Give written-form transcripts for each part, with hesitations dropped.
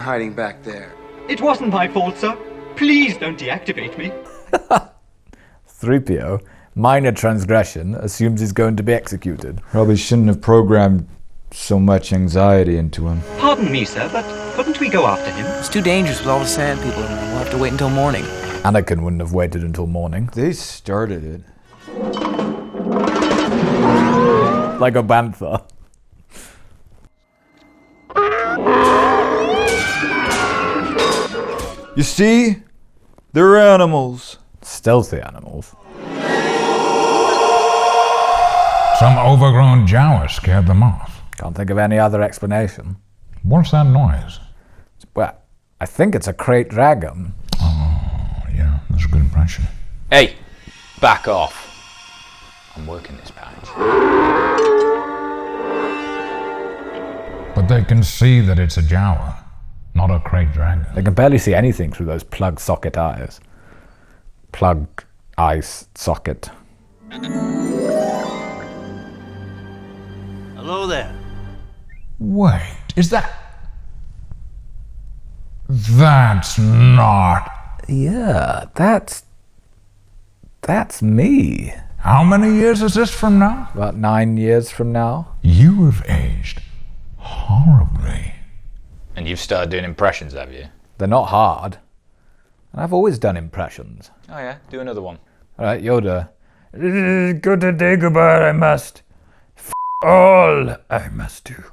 hiding back there? It wasn't my fault, sir. Please don't deactivate me. 3PO, minor transgression, assumes he's going to be executed. Probably shouldn't have programmed so much anxiety into him. Pardon me, sir, but couldn't we go after him? It's too dangerous with all the sand people. We'll have to wait until morning. Anakin wouldn't have waited until morning. They started it. Like a bantha. You see? They're animals. Stealthy animals. Some overgrown Jawa scared them off. Can't think of any other explanation. What's that noise? Well, I think it's a crate dragon. Oh, yeah, that's a good impression. Hey, back off. I'm working this patch. But they can see that it's a Jawa, not a crate dragon. They can barely see anything through those plug socket eyes. Plug eyes socket. Hello there. Wait, is that... That's not... Yeah, that's me. How many years is this from now? About 9 years from now. You have aged horribly. And you've started doing impressions, have you? They're not hard. And I've always done impressions. Oh yeah, do another one. Alright, Yoda. Good to Dagobah, I must. All I must do.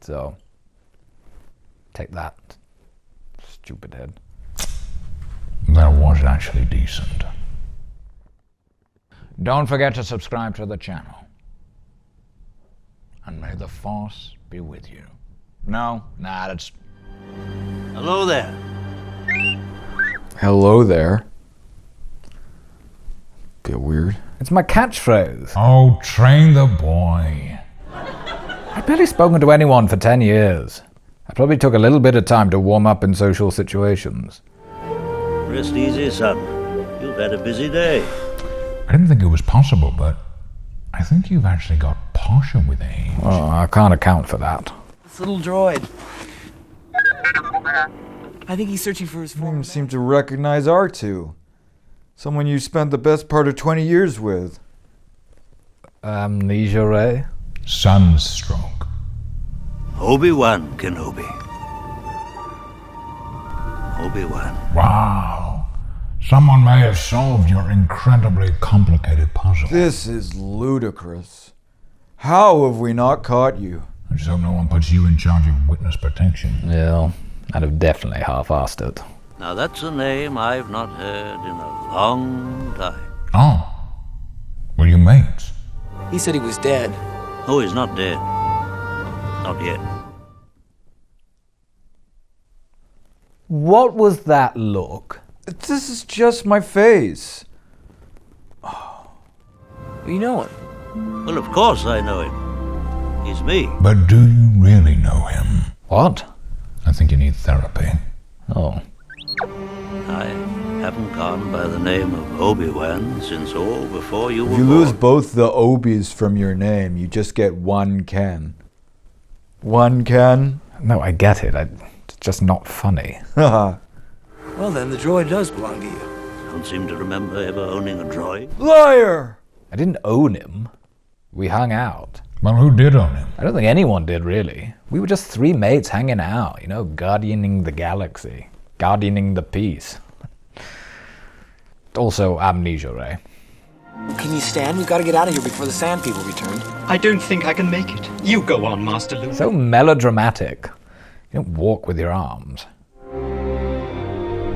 So, take that, stupid head. That was actually decent. Don't forget to subscribe to the channel. And may the Force be with you. Nah, that's... Hello there. Hello there. Bit weird. It's my catchphrase. Oh, train the boy. I've barely spoken to anyone for 10 years. I probably took a little bit of time to warm up in social situations. Rest easy, son. You've had a busy day. I didn't think it was possible, but I think you've actually got posher with age. Well, I can't account for that. This little droid. I think he's searching for his You form. seem to recognize R2. Someone you spent the best part of 20 years with. Amnesia Ray? Sunstroke. Obi Wan Kenobi. Obi Wan. Wow. Someone may have solved your incredibly complicated puzzle. This is ludicrous. How have we not caught you? I just hope no one puts you in charge of witness protection. Yeah, I'd have definitely half-assed it. Now that's a name I've not heard in a long time. Oh. Were you mates? He said he was dead. Oh, he's not dead. Not yet. What was that look? This is just my face. You know him. Well, of course I know him. He's me. But do you really know him? What? I think you need therapy. Oh. I haven't gone by the name of Obi Wan since before you were If you lose born. both the Obis from your name, you just get one Ken. One Ken? No, I get it. It's just not funny. Haha. Well then, the droid does belong to you. Don't seem to remember ever owning a droid. Liar! I didn't own him. We hung out. Well, who did own him? I don't think anyone did, really. We were just three mates hanging out, guardianing the galaxy. Guardianing the peace. Also, Amnesia Ray. Can you stand? We've got to get out of here before the sand people return. I don't think I can make it. You go on, Master Luke. So melodramatic. You don't walk with your arms.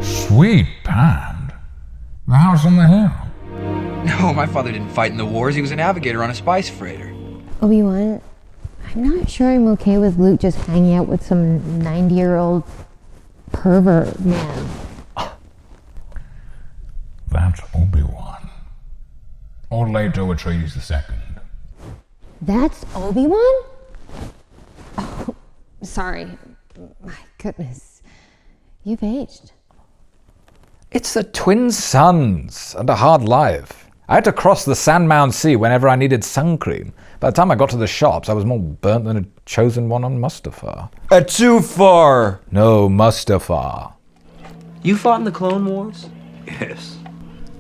Sweet Pand. The house on the hill. No, my father didn't fight in the wars. He was a navigator on a spice freighter. Obi Wan, I'm not sure I'm okay with Luke just hanging out with some 90-year-old pervert man. That's Obi Wan. Or Leto Atreides II. That's Obi Wan? Oh, sorry. My goodness. You've aged. It's the twin sons and a hard life. I had to cross the Sandmound Sea whenever I needed sun cream. By the time I got to the shops, I was more burnt than a chosen one on Mustafar. Too far! No, Mustafar. You fought in the Clone Wars? Yes.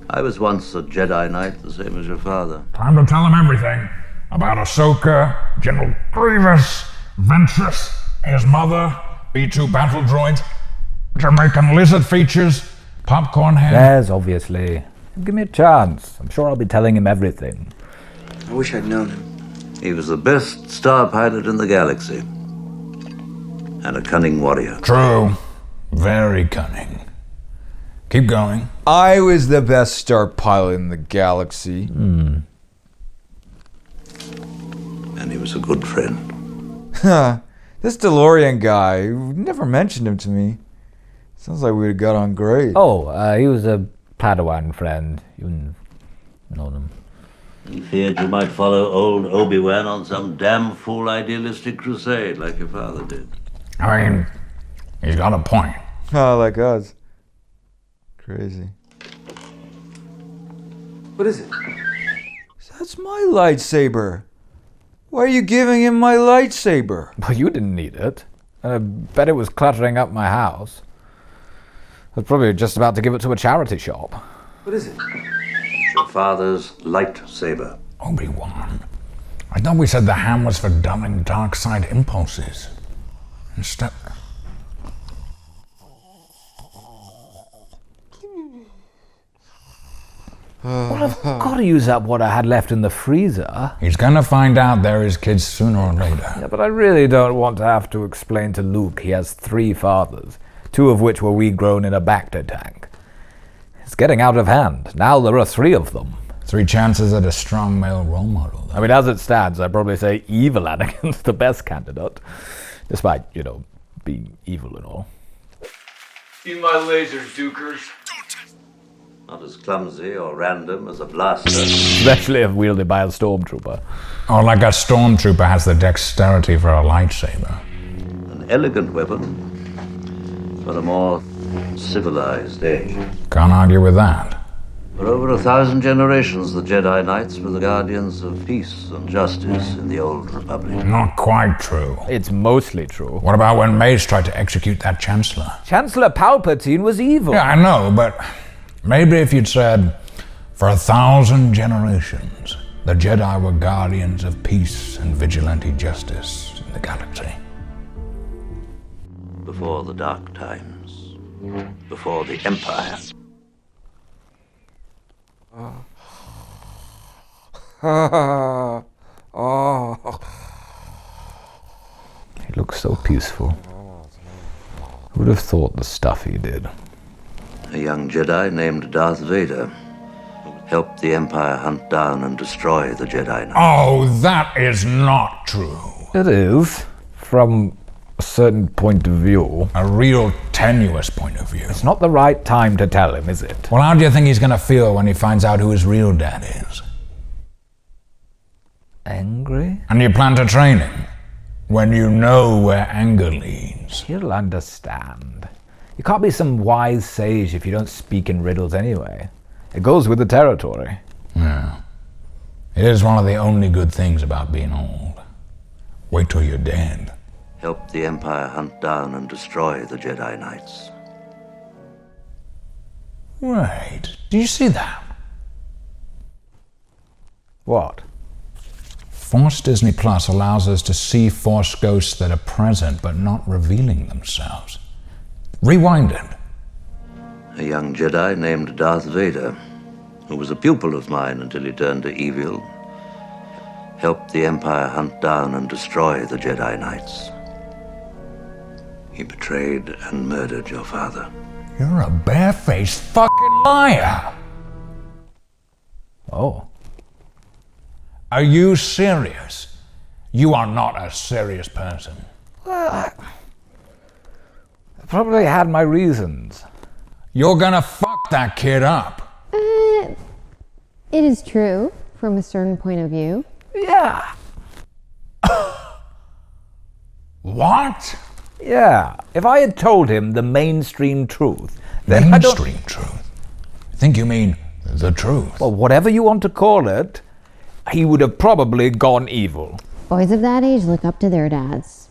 I was once a Jedi Knight, the same as your father. Time to tell him everything. About Ahsoka, General Grievous, Ventress, his mother, B2 battle droids, Jamaican lizard features, popcorn head. Yes, obviously. Give me a chance. I'm sure I'll be telling him everything. I wish I'd known him. He was the best star pilot in the galaxy. And a cunning warrior. True. Very cunning. Keep going. I was the best star pilot in the galaxy. And he was a good friend. Huh. This DeLorean guy, you never mentioned him to me. Sounds like we would have got on great. Oh, he was a Padawan friend. You wouldn't have known him. He feared you might follow old Obi Wan on some damn fool idealistic crusade like your father did. I mean, he's got a point. Oh, like us. Crazy. What is it? That's my lightsaber. Why are you giving him my lightsaber? Well, you didn't need it. I bet it was cluttering up my house. I was probably just about to give it to a charity shop. What is it? Your father's lightsaber. Obi Wan. I thought we said the ham was for dulling dark side impulses. Instead. Well, I've got to use up what I had left in the freezer. He's gonna find out they're his kids sooner or later. Yeah, but I really don't want to have to explain to Luke he has 3 fathers, 2 of which were we-grown in a Bacta tank. It's getting out of hand. Now there are 3 of them. 3 chances at a strong male role model, though. I mean, as it stands, I'd probably say evil Anakin's the best candidate. Despite, being evil and all. See my lasers, Dukers. Not as clumsy or random as a blaster. Especially if wielded by a stormtrooper. Or like a stormtrooper has the dexterity for a lightsaber. An elegant weapon for a more civilized age. Can't argue with that. For over 1,000 generations, the Jedi Knights were the guardians of peace and justice in the Old Republic. Not quite true. It's mostly true. What about when Mace tried to execute that Chancellor? Chancellor Palpatine was evil. Yeah, I know, but maybe if you'd said, for 1,000 generations, the Jedi were guardians of peace and vigilante justice in the galaxy. Before the dark times. Before the Empire. He looks so peaceful. Who would have thought the stuff he did? A young Jedi named Darth Vader helped the Empire hunt down and destroy the Jedi Knight. Oh, that is not true. It is, from a certain point of view. A real tenuous point of view. It's not the right time to tell him, is it? Well, how do you think he's gonna feel when he finds out who his real dad is? Angry? And you plan to train him when you know where anger leads. He'll understand. You can't be some wise sage if you don't speak in riddles anyway. It goes with the territory. Yeah. It is one of the only good things about being old. Wait till you're dead. Helped the Empire hunt down and destroy the Jedi Knights. Wait, do you see that? What? Force Disney Plus allows us to see Force ghosts that are present but not revealing themselves. Rewind it. A young Jedi named Darth Vader, who was a pupil of mine until he turned to evil, helped the Empire hunt down and destroy the Jedi Knights. He betrayed and murdered your father. You're a barefaced fucking liar! Oh. Are you serious? You are not a serious person. Well, I probably had my reasons. You're gonna fuck that kid up. It is true from a certain point of view. Yeah. What? Yeah. If I had told him the mainstream truth, then I don't... Mainstream truth? I think you mean The truth. Well, whatever you want to call it, he would have probably gone evil. Boys of that age look up to their dads.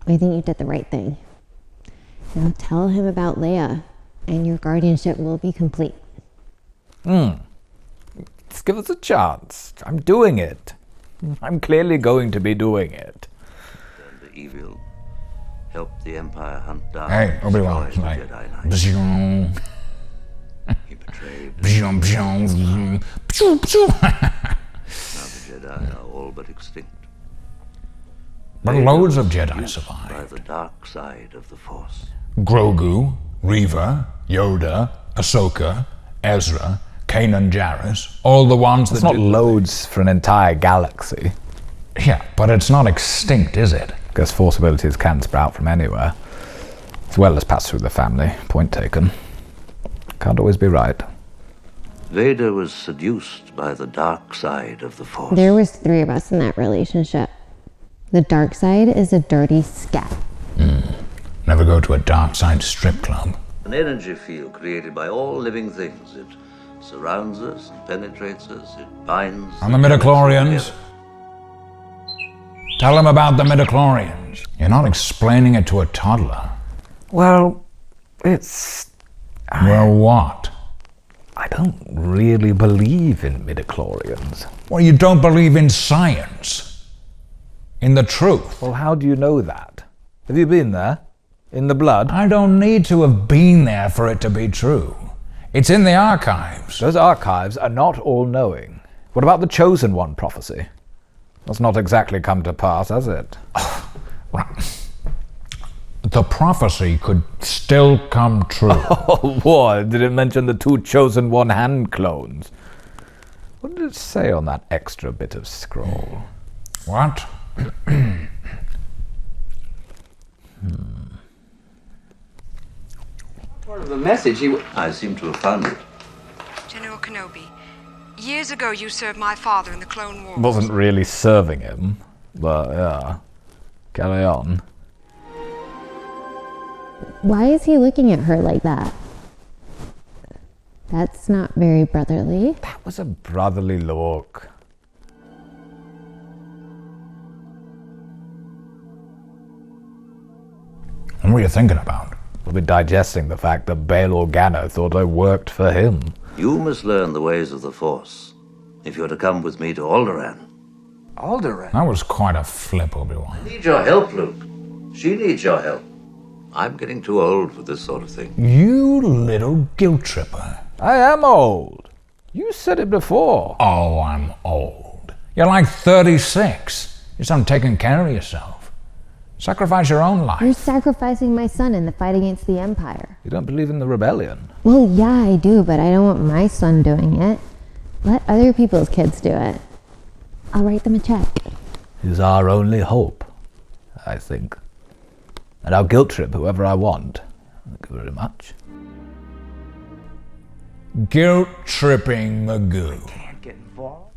I think you did the right thing. Now tell him about Leia, and your guardianship will be complete. Just give us a chance. I'm doing it. I'm clearly going to be doing it. Turn to evil. Help the Empire hunt down. Hey, Obi Wan, destroy the like, Jedi Knights. bzz, He betrayed. bzz, bzz, Now the Jedi are all but extinct. but Vader loads of was Jedi seduced by survive. the dark side of the Force. Grogu, Reva, Yoda, Ahsoka, Ezra, Kanan Jarrus, all the ones It's that not loads for an entire galaxy. Yeah, but it's not extinct, is it? Guess Force abilities can sprout from anywhere, as well as pass through the family. Point taken. Can't always be right. Vader was seduced by the dark side of the Force. There was 3 of us in that relationship. The dark side is a dirty scat. Never go to a dark side strip club. An energy field created by all living things. It surrounds us and penetrates us. It binds. On the Midichlorians. Tell them about the Midichlorians. You're not explaining it to a toddler. Well, it's... Well, what? I don't really believe in midichlorians. Well, you don't believe in science. In the truth. Well, how do you know that? Have you been there? In the blood? I don't need to have been there for it to be true. It's in the archives. Those archives are not all-knowing. What about the Chosen One prophecy? That's not exactly come to pass, has it? The prophecy could still come true. Oh, what? Did it mention the 2 Chosen One hand clones? What did it say on that extra bit of scroll? What? Part of the message, I seem to have found it. General Kenobi, years ago you served my father in the Clone Wars. Wasn't really serving him, but yeah. Carry on. Why is he looking at her like that? That's not very brotherly. That was a brotherly look. What were you thinking about? We'll be digesting the fact that Bail Organa thought I worked for him. You must learn the ways of the Force if you're to come with me to Alderaan. Alderaan. That was quite a flip, Obi Wan. I need your help, Luke. She needs your help. I'm getting too old for this sort of thing. You little guilt tripper. I am old. You said it before. Oh, I'm old. You're like 36. You're some taking care of yourself. Sacrifice your own life. You're sacrificing my son in the fight against the Empire. You don't believe in the rebellion? Well, yeah, I do, but I don't want my son doing it. Let other people's kids do it. I'll write them a check. Is our only hope, I think. And I'll guilt trip whoever I want. Thank you very much. Guilt tripping Magoo. Can't get involved.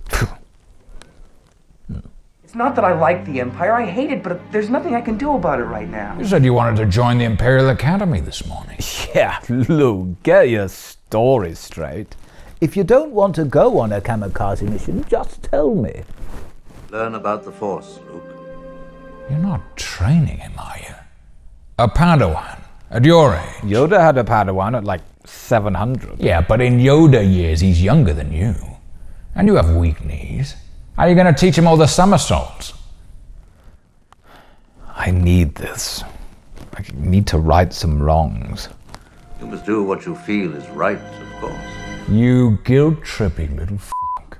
It's not that I like the Empire, I hate it, but there's nothing I can do about it right now. You said you wanted to join the Imperial Academy this morning. Yeah, Luke, get your story straight. If you don't want to go on a kamikaze mission, just tell me. Learn about the Force, Luke. You're not training him, are you? A Padawan, at your age. Yoda had a Padawan at like 700. Yeah, but in Yoda years, he's younger than you. And you have weak knees. How are you going to teach him all the somersaults? I need this. I need to right some wrongs. You must do what you feel is right, of course. You guilt-trippy little fuck.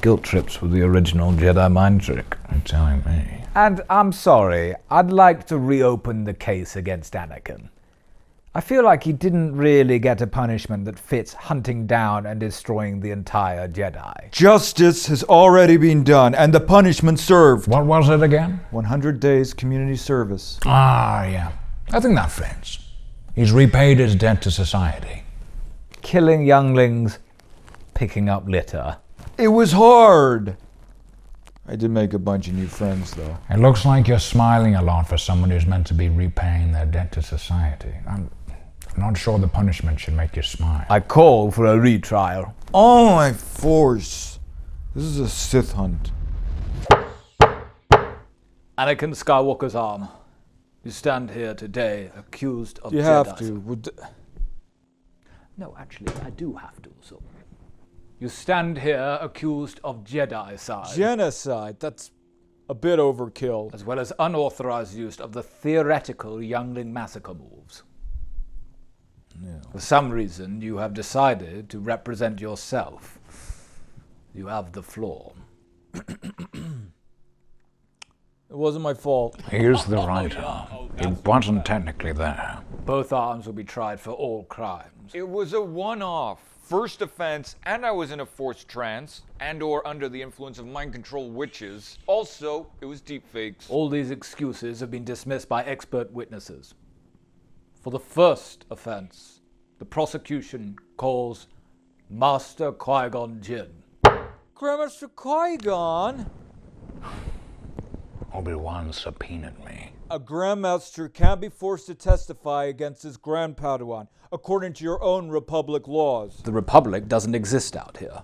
Guilt trips were the original Jedi mind trick. You're telling me. And I'm sorry, I'd like to reopen the case against Anakin. I feel like he didn't really get a punishment that fits hunting down and destroying the entire Jedi. Justice has already been done, and the punishment served. What was it again? 100 days community service. Ah, yeah. I think that fits. He's repaid his debt to society. Killing younglings, picking up litter. It was hard. I did make a bunch of new friends, though. It looks like you're smiling a lot for someone who's meant to be repaying their debt to society. I'm not sure the punishment should make you smile. I call for a retrial. Oh, my Force. This is a Sith hunt. Anakin Skywalker's arm. You stand here today accused of You Jedi. have to. No, actually, I do have to, so. You stand here accused of Jedi-cide. Genocide? That's a bit overkill. As well as unauthorized use of the theoretical youngling massacre moves. Yeah. For some reason, you have decided to represent yourself. You have the floor. It wasn't my fault. He is the right arm. He wasn't technically there. Both arms will be tried for all crimes. It was a one-off. First offense, and I was in a forced trance, and or under the influence of mind-control witches. Also, it was deepfakes. All these excuses have been dismissed by expert witnesses. For the first offense, the prosecution calls Master Qui-Gon Jinn. Grandmaster Qui-Gon? Obi Wan subpoenaed me. A Grandmaster can't be forced to testify against his Grand Padawan, according to your own Republic laws. The Republic doesn't exist out here.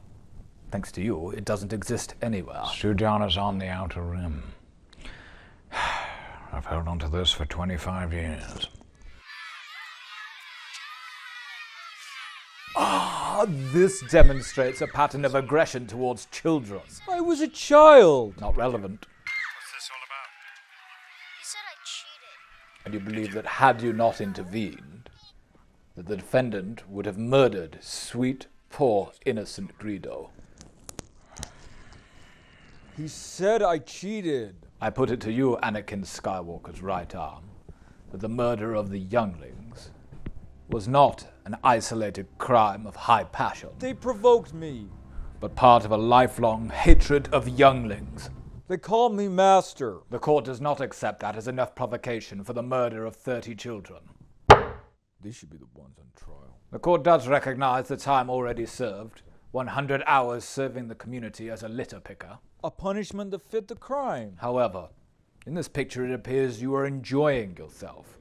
Thanks to you, it doesn't exist anywhere. Sudan is on the Outer Rim. I've held on to this for 25 years. This demonstrates a pattern of aggression towards children. I was a child. Not relevant. What's this all about? He said I cheated. And you believe that had you not intervened, that the defendant would have murdered sweet, poor, innocent Greedo. He said I cheated. I put it to you, Anakin Skywalker's right arm, that the murder of the younglings was not an isolated crime of high passion, They provoked me. but part of a lifelong hatred of younglings. They called me master. The court does not accept that as enough provocation for the murder of 30 children. They should be the ones on trial. The court does recognize the time already served, 100 hours serving the community as a litter picker. A punishment that fit the crime. However, in this picture it appears you are enjoying yourself,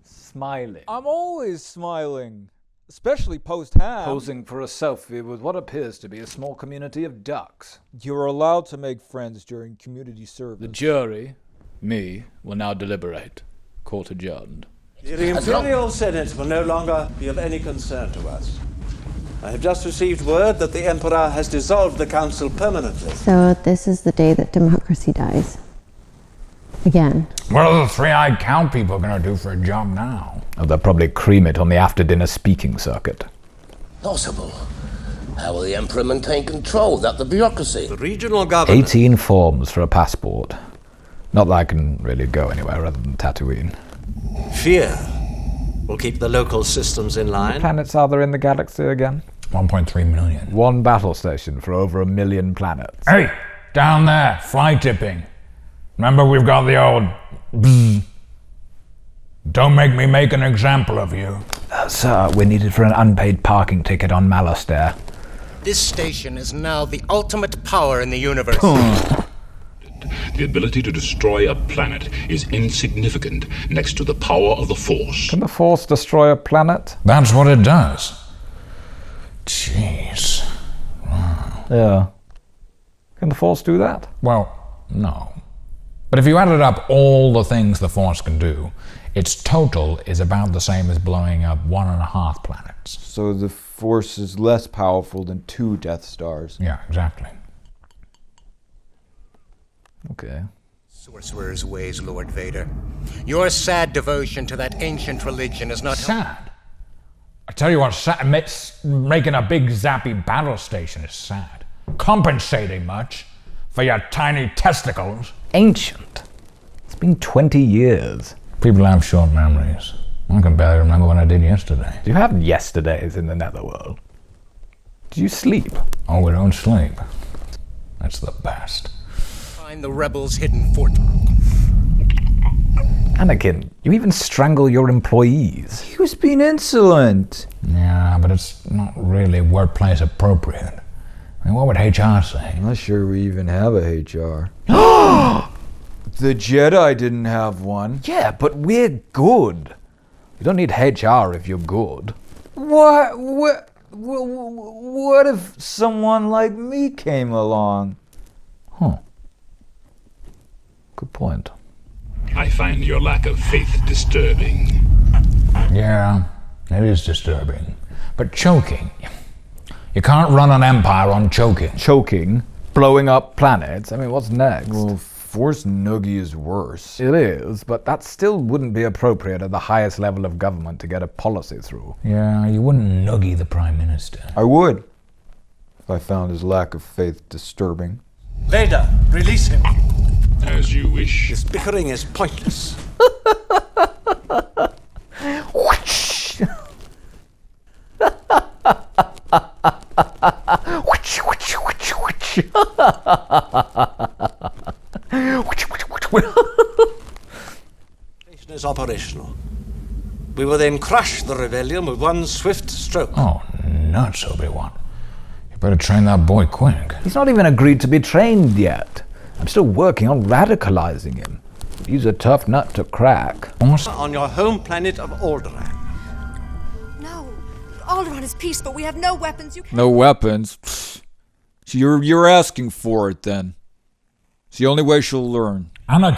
smiling, I'm always smiling, especially post-ham. posing for a selfie with what appears to be a small community of ducks. You're allowed to make friends during community service. The jury, me, will now deliberate. Court adjourned. The Imperial Senate will no longer be of any concern to us. I have just received word that the Emperor has dissolved the Council permanently. So this is the day that democracy dies. Again. What are the three-eyed count people going to do for a job now? Oh, they'll probably cream it on the after-dinner speaking circuit. Possible. How will the Emperor maintain control without the bureaucracy? The regional governor... 18 forms for a passport. Not that I can really go anywhere other than Tatooine. Fear will keep the local systems in How many line. planets are there in the galaxy again? 1.3 million. One battle station for over 1 million planets. Hey, down there, fly tipping. Remember, we've got the old bzzz. Don't make me make an example of you. Sir, we're needed for an unpaid parking ticket on Malastare. This station is now the ultimate power in the universe. The ability to destroy a planet is insignificant next to the power of the Force. Can the Force destroy a planet? That's what it does. Jeez. Wow. Yeah. Can the Force do that? Well, no. But if you added up all the things the Force can do, its total is about the same as blowing up 1.5 planets. So the Force is less powerful than 2 Death Stars. Yeah, exactly. Okay. Sorcerer's ways, Lord Vader. Your sad devotion to that ancient religion is not... Sad? I tell you what, making a big zappy battle station is sad. Compensating much for your tiny testicles. Ancient? It's been 20 years. People have short memories. I can barely remember what I did yesterday. Do you have yesterdays in the netherworld? Do you sleep? Oh, we don't sleep. That's the best. Find the rebels' hidden fort. Anakin, you even strangle your employees. He was being insolent. Yeah, but it's not really workplace appropriate. I mean, what would HR say? I'm not sure we even have a HR. The Jedi didn't have one. Yeah, but we're good. You don't need HR if you're good. What if someone like me came along? Huh. Good point. I find your lack of faith disturbing. Yeah, it is disturbing. But choking. You can't run an empire on choking. Choking? Blowing up planets? I mean, what's next? Well, Force noogie is worse. It is, but that still wouldn't be appropriate at the highest level of government to get a policy through. Yeah, you wouldn't noogie the Prime Minister. I would, if I found his lack of faith disturbing. Vader, release him. As you wish. This bickering is pointless. Is operational. We will then crush the rebellion with one swift stroke. Oh, nuts, Obi Wan. You better train that boy quick. He's not even agreed to be trained yet. I'm still working on radicalizing him. He's a tough nut to crack. On your home planet of Alderaan. No, Alderaan is peace, but we have no weapons. No weapons? So you're asking for it then. It's the only way she'll learn. Anakin